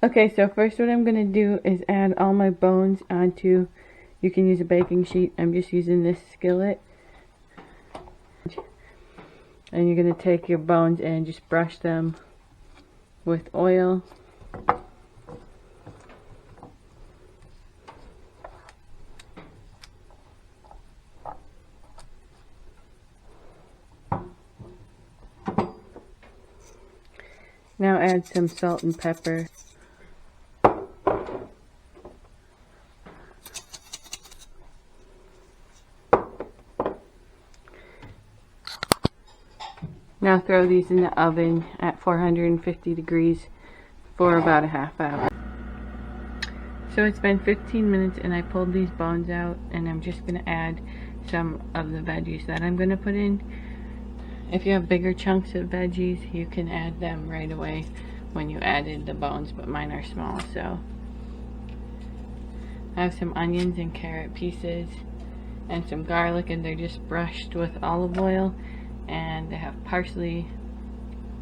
Okay, so first what I'm going to do is add all my bones onto, you can use a baking sheet, I'm just using this skillet. And you're going to take your bones and just brush them with oil. Now add some salt and pepper. Now throw these in the oven at 450 degrees for about a half hour. So it's been 15 minutes and I pulled these bones out, and I'm just going to add some of the veggies that I'm going to put in. If you have bigger chunks of veggies, you can add them right away when you added the bones, but mine are small. So I have some onions and carrot pieces and some garlic, and they're just brushed with olive oil. And they have parsley,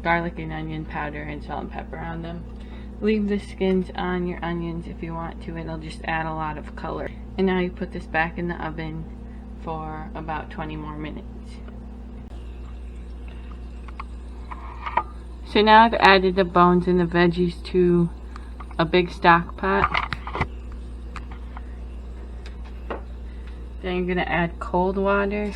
garlic and onion powder, and salt and pepper on them. Leave the skins on your onions if you want to, it'll just add a lot of color. And now you put this back in the oven for about 20 more minutes. So now I've added the bones and the veggies to a big stock pot. Then you're going to add cold water.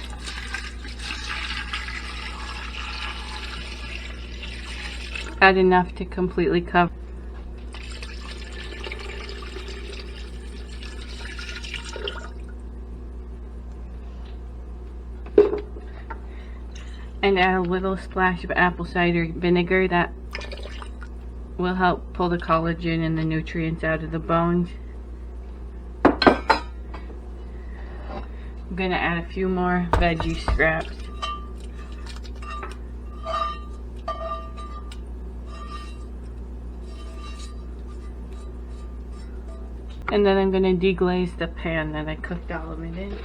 Add enough to completely cover. And add a little splash of apple cider vinegar. That will help pull the collagen and the nutrients out of the bones. I'm going to add a few more veggie scraps. And then I'm going to deglaze the pan that I cooked all of it in.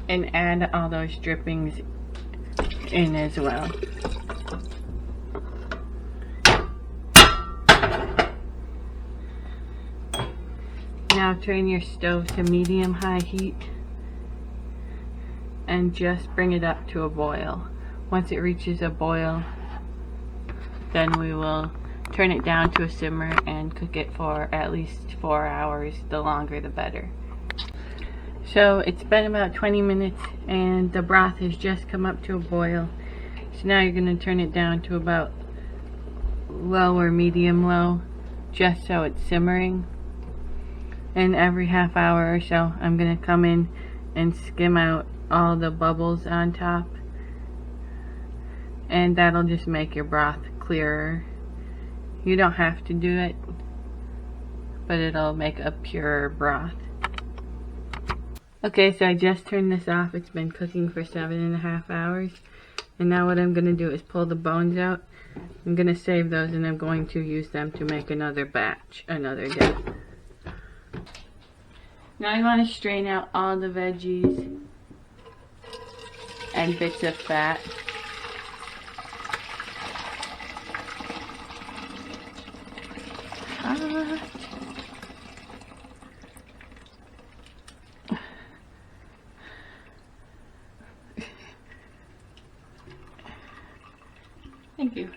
And add all those drippings in as well. Now turn your stove to medium-high heat and just bring it up to a boil. Once it reaches a boil, then we will turn it down to a simmer and cook it for at least 4 hours. The longer the better. So it's been about 20 minutes and the broth has just come up to a boil. So now you're going to turn it down to about low or medium low, just so it's simmering. And every half hour or so I'm going to come in and skim out all the bubbles on top, and that'll just make your broth clearer. You don't have to do it, but it'll make a purer broth. Okay, so I just turned this off. It's been cooking for 7.5 hours, and now what I'm going to do is pull the bones out. I'm going to save those, and I'm going to use them to make another batch another day. Now you want to strain out all the veggies and bits of fat. Thank you.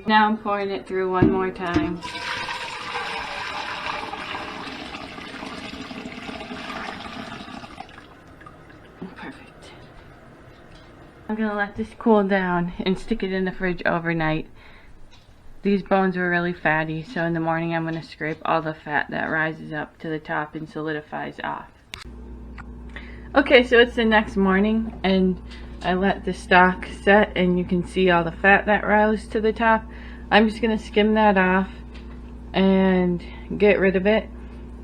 Now I'm pouring it through one more time. Perfect. I'm gonna let this cool down and stick it in the fridge overnight. These bones were really fatty, so in the morning I'm gonna scrape all the fat that rises up to the top and solidifies off. Okay, so it's the next morning and I let the stock set, and you can see all the fat that rose to the top. I'm just gonna skim that off and get rid of it.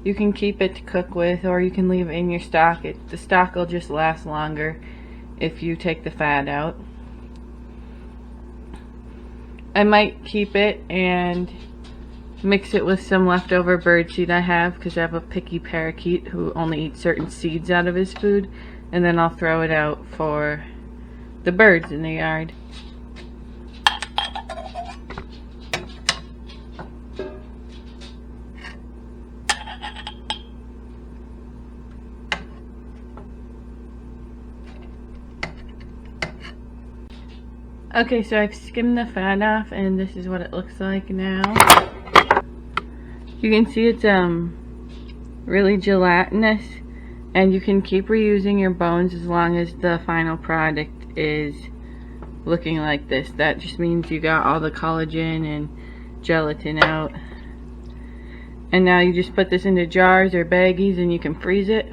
You can keep it to cook with, or you can leave it in your stock. The stock will just last longer if you take the fat out. I might keep it and mix it with some leftover birdseed I have, because I have a picky parakeet who only eats certain seeds out of his food, and then I'll throw it out for the birds in the yard. Okay, so I've skimmed the fat off, and this is what it looks like now. You can see it's really gelatinous, and you can keep reusing your bones as long as the final product is looking like this. That just means you got all the collagen and gelatin out. And now you just put this into jars or baggies and you can freeze it.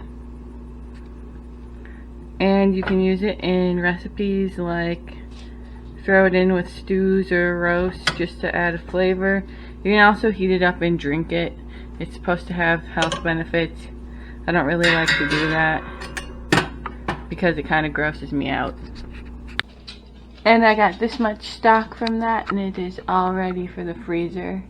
And you can use it in recipes, like throw it in with stews or roasts just to add a flavor. You can also heat it up and drink it. It's supposed to have health benefits. I don't really like to do that because it kind of grosses me out. And I got this much stock from that, and it is all ready for the freezer.